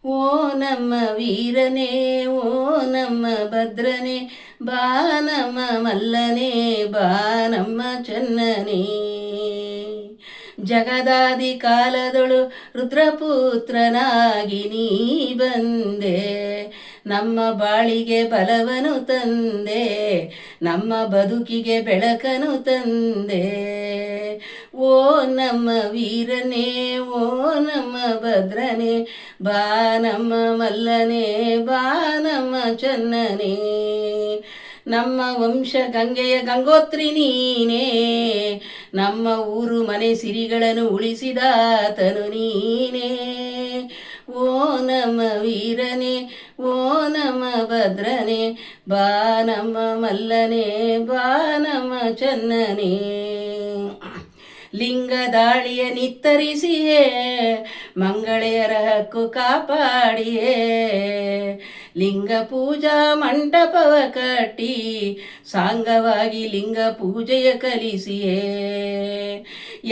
ಓ ನಮ್ಮ ವೀರನೇ, ಓ ನಮ್ಮ ಭದ್ರನೇ, ಬಾ ನಮ್ಮ ಮಲ್ಲನೇ, ಬಾ ನಮ್ಮ ಚನ್ನನೇ. ಜಗದಾದಿ ಕಾಲದೊಳು ರುದ್ರಪುತ್ರನಾಗಿ ನೀ ಬಂದೆ, ನಮ್ಮ ಬಾಳಿಗೆ ಬಲವನು ತಂದೆ, ನಮ್ಮ ಬದುಕಿಗೆ ಬೆಳಕನು ತಂದೆ. ಓ ನಮ್ಮ ವೀರನೇ, ಓ ನಮ್ಮ ಭದ್ರನೇ, ಬಾ ನಮ್ಮ ಮಲ್ಲನೇ, ಬಾ ನಮ್ಮ ಚನ್ನನೇ. ನಮ್ಮ ವಂಶ ಗಂಗೆಯ ಗಂಗೋತ್ರಿ ನೀನೇ, ನಮ್ಮ ಊರು ಮನೆ ಸಿರಿಗಳನ್ನು ಉಳಿಸಿದಾತನು ನೀನೇ. ಓ ನಮ್ಮ ವೀರನೇ, ಓ ನಮ್ಮ ಭದ್ರನೇ, ಬಾ ನಮ್ಮ ಮಲ್ಲನೇ, ಬಾ ನಮ್ಮ ಚನ್ನನೇ. ಲಿಂಗ ದಾಳಿಯ ನಿತ್ತರಿಸಿಯೇ, ಮಂಗಳೆಯರ ಹಕ್ಕು ಕಾಪಾಡಿಯೇ, ಲಿಂಗ ಪೂಜಾ ಮಂಟಪವ ಕಟ್ಟಿ ಸಾಂಗವಾಗಿ ಲಿಂಗ ಪೂಜೆಯ ಕಲಿಸಿಯೇ.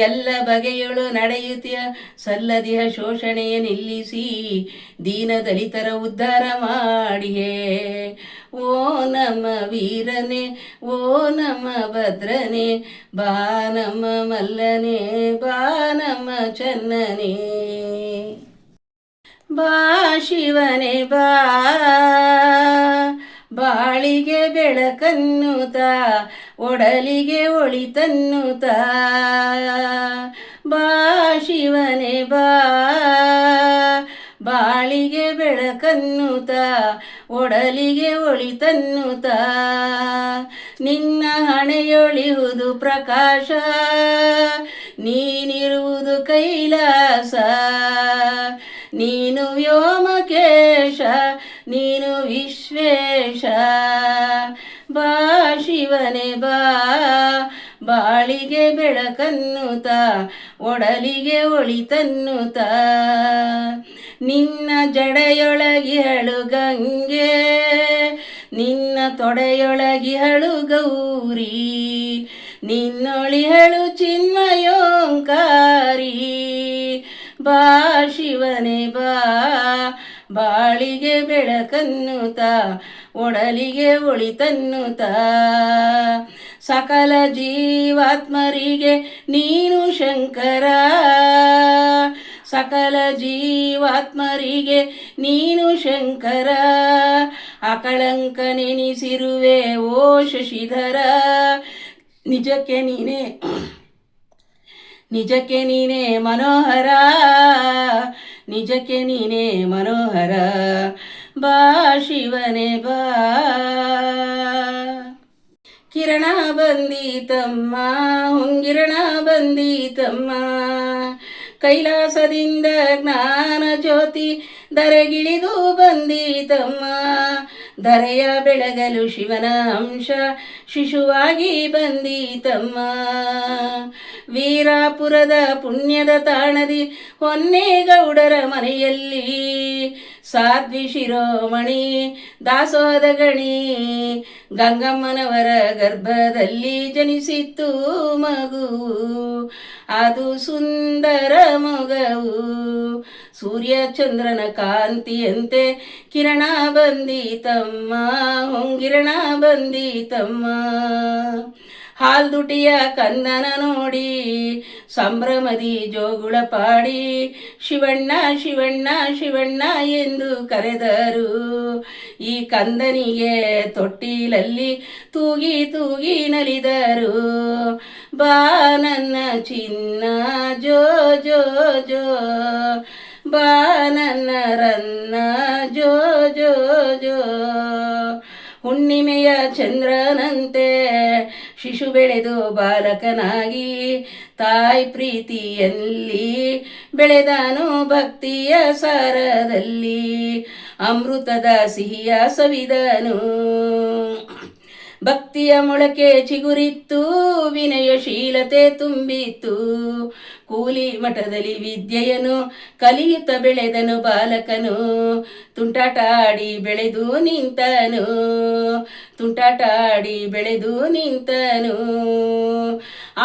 ಎಲ್ಲ ಬಗೆಯಳು ನಡೆಯುತ್ತಿಯ ಸಲ್ಲದಿಯ ಶೋಷಣೆಯ ನಿಲ್ಲಿಸಿ, ದೀನ ದಲಿತರ ಉದ್ಧಾರ ಮಾಡಿಯೇ. ಓ ನಮ್ಮ ವೀರನೇ, ಓ ನಮ್ಮ ಭದ್ರನೇ, ಬಾ ನಮ್ಮ ಮಲ್ಲನೇ, ಬಾ ನಮ್ಮ ಚನ್ನನೇ. ಬಾ ಶಿವನೇ ಬಾ, ಬಾಳಿಗೆ ಬೆಳಕನ್ನುತ, ಒಡಲಿಗೆ ಒಳಿತನ್ನುತ. ಬಾ ಶಿವನೇ ಬಾ, ಬಾಳಿಗೆ ಬೆಳಕನ್ನುತ, ಒಡಲಿಗೆ ಒಳಿತನ್ನುತ. ನಿನ್ನ ಹಣೆಯೊಳಿಯುವುದು ಪ್ರಕಾಶ, ನೀನಿರುವುದು ಕೈಲಾಸ. ನೀನು ವ್ಯೋಮಕೇಶ, ನೀನು ವಿಶ್ವೇಶ. ಬಾ ಶಿವನೇ ಬಾ, ಬಾಳಿಗೆ ಬೆಳಕನ್ನುತ, ಒಡಲಿಗೆ ಒಳಿತನ್ನುತ. ನಿನ್ನ ಜಡೆಯೊಳಗಿಹಳು ಗಂಗೆ, ನಿನ್ನ ತೊಡೆಯೊಳಗಿಹಳು ಗೌರಿ, ನಿನ್ನೊಳಿಹಳು ಚಿನ್ಮಯೋಂಕಾರಿ. ಬಾ ಶಿವನೇ ಬಾ, ಬಾಳಿಗೆ ಬೆಳಕನ್ನುತ, ಒಡಲಿಗೆ ಒಳಿತನ್ನುತ. ಸಕಲ ಜೀವಾತ್ಮರಿಗೆ ನೀನು ಶಂಕರ, ಸಕಲ ಜೀವಾತ್ಮರಿಗೆ ನೀನು ಶಂಕರ. ಅಕಳಂಕ ನೆನೆಸಿರುವೆ ಓ ಶಶಿಧರ, ನಿಜಕ್ಕೆ ನೀನೇ ನಿಜಕ್ಕೆ ನೀನೇ ಮನೋಹರ, ನಿಜಕ್ಕೆ ನೀನೇ ಮನೋಹರ. ಬಾ ಶಿವನೇ ಬಾ. ಕಿರಣ ಬಂದೀತಮ್ಮ, ಹೊಂಗಿರಣ ಬಂದೀತಮ್ಮ, ಕೈಲಾಸದಿಂದ ಜ್ಞಾನ ಜ್ಯೋತಿ ಧರೆಗಿಳಿದು ಬಂದೀತಮ್ಮ. ಧರೆಯ ಬೆಳಗಲು ಶಿವನ ಅಂಶ ಶಿಶುವಾಗಿ ಬಂದೀತಮ್ಮ. ವೀರಾಪುರದ ಪುಣ್ಯದ ತಾಣದಿ ಹೊನ್ನೇಗೌಡರ ಮನೆಯಲ್ಲಿ, ಸಾಧ್ವಿ ಶಿರೋಮಣಿ ದಾಸೋಹದ ಗಣಿ ಗಂಗಮ್ಮನವರ ಗರ್ಭದಲ್ಲಿ ಜನಿಸಿತ್ತು ಮಗು. ಅದು ಸುಂದರ ಮೊಗವು, ಸೂರ್ಯಚಂದ್ರನ ಕಾಂತಿಯಂತೆ ಕಿರಣ ಬಂದೀತಮ್ಮ, ಹೊಂಗಿರಣ ಬಂದೀತಮ್ಮ. ಹಾಲ್ದುಟಿಯ ಕಂದನ ನೋಡಿ ಸಂಭ್ರಮದಿ ಜೋಗುಳ ಪಾಡಿ, ಶಿವಣ್ಣ ಶಿವಣ್ಣ ಶಿವಣ್ಣ ಎಂದು ಕರೆದರು. ಈ ಕಂದನಿಗೆ ತೊಟ್ಟಿಲಲ್ಲಿ ತೂಗಿ ತೂಗಿ ನಲಿದರು. ಬಾ ನನ್ನ ಚಿನ್ನ ಜೋ ಜೋ ಜೋ, ಬಾ ನನ್ನ ರನ್ನ ಜೋ ಜೋ ಜೋ. ಹುಣ್ಣಿಮೆಯ ಚಂದ್ರನಂತೆ ಶಿಶು ಬೆಳೆದು ಬಾಲಕನಾಗಿ, ತಾಯಿ ಪ್ರೀತಿಯಲ್ಲಿ ಬೆಳೆದನು ಭಕ್ತಿಯ ಸಾರದಲ್ಲಿ. ಅಮೃತದ ಸಿಹಿಯ ಸವಿದನು, ಭಕ್ತಿಯ ಮೊಳಕೆ ಚಿಗುರಿತ್ತು, ವಿನಯಶೀಲತೆ ತುಂಬಿತ್ತು. ಕೂಲಿ ಮಠದಲ್ಲಿ ವಿದ್ಯೆಯನ್ನು ಕಲಿಯುತ್ತ ಬೆಳೆದನು ಬಾಲಕನು, ತುಂಟಾಟ ಆಡಿ ಬೆಳೆದು ನಿಂತನು. ತುಂಟಾಟಾಡಿ ಬೆಳೆದು ನಿಂತನು.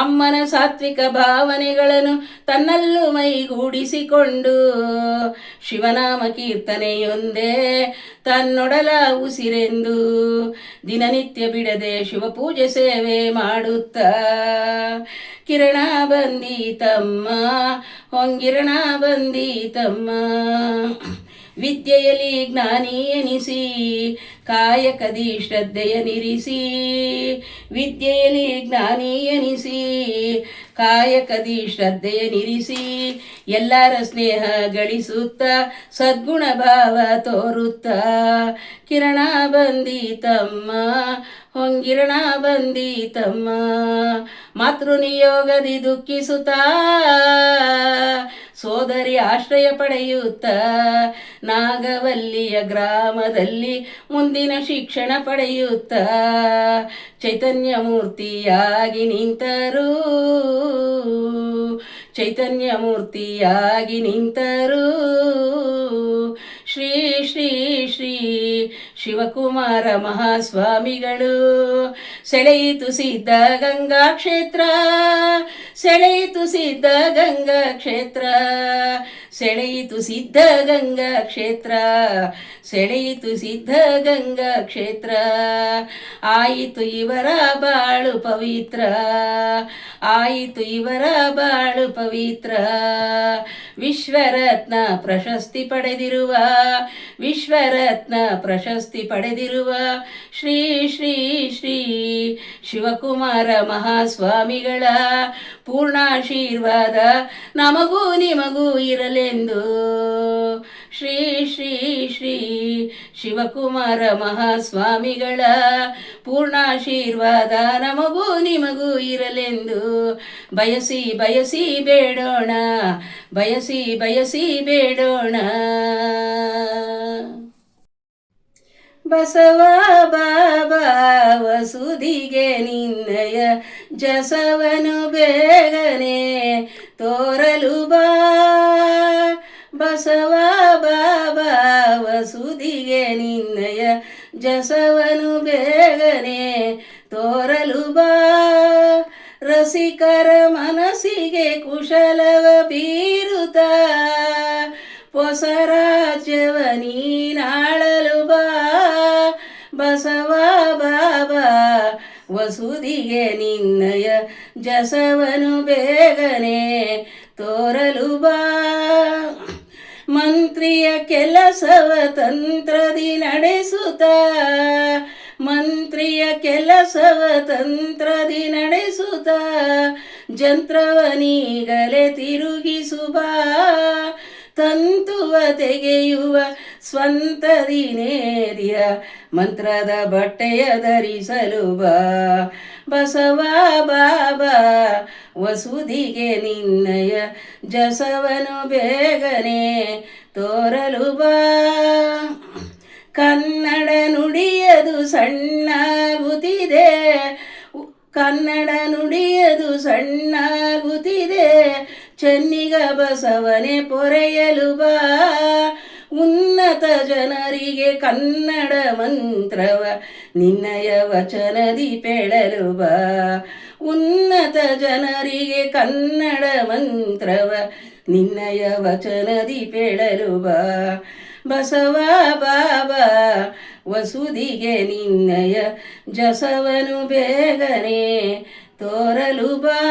ಅಮ್ಮನ ಸಾತ್ವಿಕ ಭಾವನೆಗಳನ್ನು ತನ್ನಲ್ಲೂ ಮೈಗೂಡಿಸಿಕೊಂಡು ಶಿವನಾಮ ಕೀರ್ತನೆಯೊಂದೇ ತನ್ನೊಡಲ ಉಸಿರೆಂದು ದಿನನಿತ್ಯ ಬಿಡದೆ ಶಿವಪೂಜೆ ಸೇವೆ ಮಾಡುತ್ತಾ ಕಿರಣ ಬಂದೀತಮ್ಮ ಹೊಂಗಿರಣ ಬಂದೀತಮ್ಮ. ವಿದ್ಯೆಯಲ್ಲಿ ಜ್ಞಾನಿ ಎನಿಸಿ ಕಾಯಕದಿ ಶ್ರದ್ಧೆಯನಿರಿಸಿ, ವಿದ್ಯೆಯಲ್ಲಿ ಜ್ಞಾನಿ ಎನಿಸಿ ಕಾಯಕದಿ ಶ್ರದ್ಧೆಯನಿರಿಸಿ, ಎಲ್ಲರ ಸ್ನೇಹ ಗಳಿಸುತ್ತ ಸದ್ಗುಣ ಭಾವ ತೋರುತ್ತ ಕಿರಣ ಬಂದೀತಮ್ಮ ಹೊಂಗಿರಣ ಬಂದೀತಮ್ಮ. ಮಾತೃನಿಯೋಗದಿ ದುಃಖಿಸುತ್ತಾ ಸೋದರಿ ಆಶ್ರಯ ಪಡೆಯುತ್ತ ನಾಗವಲ್ಲಿಯ ಗ್ರಾಮದಲ್ಲಿ ಮುಂದಿನ ಶಿಕ್ಷಣ ಪಡೆಯುತ್ತ ಚೈತನ್ಯ ಮೂರ್ತಿಯಾಗಿ ನಿಂತರು, ಚೈತನ್ಯ ಮೂರ್ತಿಯಾಗಿ ನಿಂತರು. ಶ್ರೀ ಶ್ರೀ ಶ್ರೀ ಶಿವಕುಮಾರ ಮಹಾಸ್ವಾಮಿಗಳು. ಸೆಳೆಯಿತು ಸಿದ್ಧ ಗಂಗಾ ಕ್ಷೇತ್ರ, ಸೆಳೆಯಿತು ಸಿದ್ಧ ಗಂಗಾ ಕ್ಷೇತ್ರ, ಸೆಳೆಯಿತು ಸಿದ್ಧ ಗಂಗಾ ಕ್ಷೇತ್ರ, ಸೆಳೆಯಿತು ಸಿದ್ಧ ಗಂಗಾ ಕ್ಷೇತ್ರ. ಆಯಿತು ಇವರ ಬಾಳು ಪವಿತ್ರ, ಆಯಿತು ಇವರ ಬಾಳು ಪವಿತ್ರ. ವಿಶ್ವರತ್ನ ಪ್ರಶಸ್ತಿ ಪಡೆದಿರುವ, ವಿಶ್ವರತ್ನ ಪ್ರಶಸ್ತಿ ಪಡೆದಿರುವ ಶ್ರೀ ಶ್ರೀ ಶ್ರೀ ಶಿವಕುಮಾರ ಮಹಾಸ್ವಾಮಿಗಳ ಪೂರ್ಣಾಶೀರ್ವಾದ ನಮಗೂ ನಿಮಗೂ ಇರಲೆಂದು. ಶ್ರೀ ಶ್ರೀ ಶ್ರೀ ಶಿವಕುಮಾರ ಮಹಾಸ್ವಾಮಿಗಳ ಪೂರ್ಣಾಶೀರ್ವಾದ ನಮಗೂ ನಿಮಗೂ ಇರಲೆಂದು ಬಯಸಿ ಬಯಸಿ ಬೇಡೋಣ, ಬಯಸಿ ಬಯಸಿ ಬೇಡೋಣ. ಬಸವ ಬಾಬಾ ವಸುದಿಗೆ ನಿನ್ನಯ ಜಸವನು ಬೇಗನೆ ತೋರಲು ಬಾ. ಬಸವ ಬಾಬಾ ವಸುದಿಗೆ ನಿನ್ನಯ ಜಸವನು ಬೇಗನೆ ತೋರಲು ಬಾ. ರಸಿಕರ ಮನಸ್ಸಿಗೆ ಕುಶಲವ ಬೀರುತ್ತ ಹೊಸ ರಾಜ್ಯವ ನೀನಾಳಲು ಬಾ. ಬಸವ ಬಾಬಾ ವಸುದಿಗೆ ನಿನ್ನಯ ಜಸವನು ಬೇಗನೆ ತೋರಲು ಬಾ. ಮಂತ್ರಿಯ ಕೆಲಸವ ತಂತ್ರದಿ ನಡೆಸುತ್ತ, ಮಂತ್ರಿಯ ಕೆಲಸವ ತಂತ್ರದಿ ನಡೆಸುತ್ತ ಜಂತ್ರವನೀಗಲೇ ತಿರುಗಿಸು ಬಾ. ತಂತುವ ತೆಗೆಯುವ ಸ್ವಂತದಿ ನೇರಿಯ ಮಂತ್ರದ ಬಟ್ಟೆಯ ಧರಿಸಲು ಬಾ. ಬಸವ ಬಾಬಾ ವಸುದಿಗೆ ನಿನ್ನಯ ಜಸವನು ಬೇಗನೆ ತೋರಲು ಬಾ. ಕನ್ನಡ ನುಡಿಯದು ಸಣ್ಣಾಗುತ್ತಿದೆ, ಕನ್ನಡ ನುಡಿಯದು ಸಣ್ಣಾಗುತ್ತಿದೆ, ಚೆನ್ನಿಗ ಬಸವನೆ ಪೊರೆಯಲು ಬಾ. ಉನ್ನತ ಜನರಿಗೆ ಕನ್ನಡ ಮಂತ್ರವ ನಿನ್ನಯ ವಚನದಿ ಪೆಳಲು ಬಾ. ಉನ್ನತ ಜನರಿಗೆ ಕನ್ನಡ ಮಂತ್ರವ ನಿನ್ನಯ ವಚನದಿ ಪೆಳಲು ಬಾ. ಬಸವ ಬಾಬಾ ವಸುದಿಗೆ ನಿನ್ನಯ ಜಸವನು ಬೇಗನೆ ತೋರಲು ಬಾ.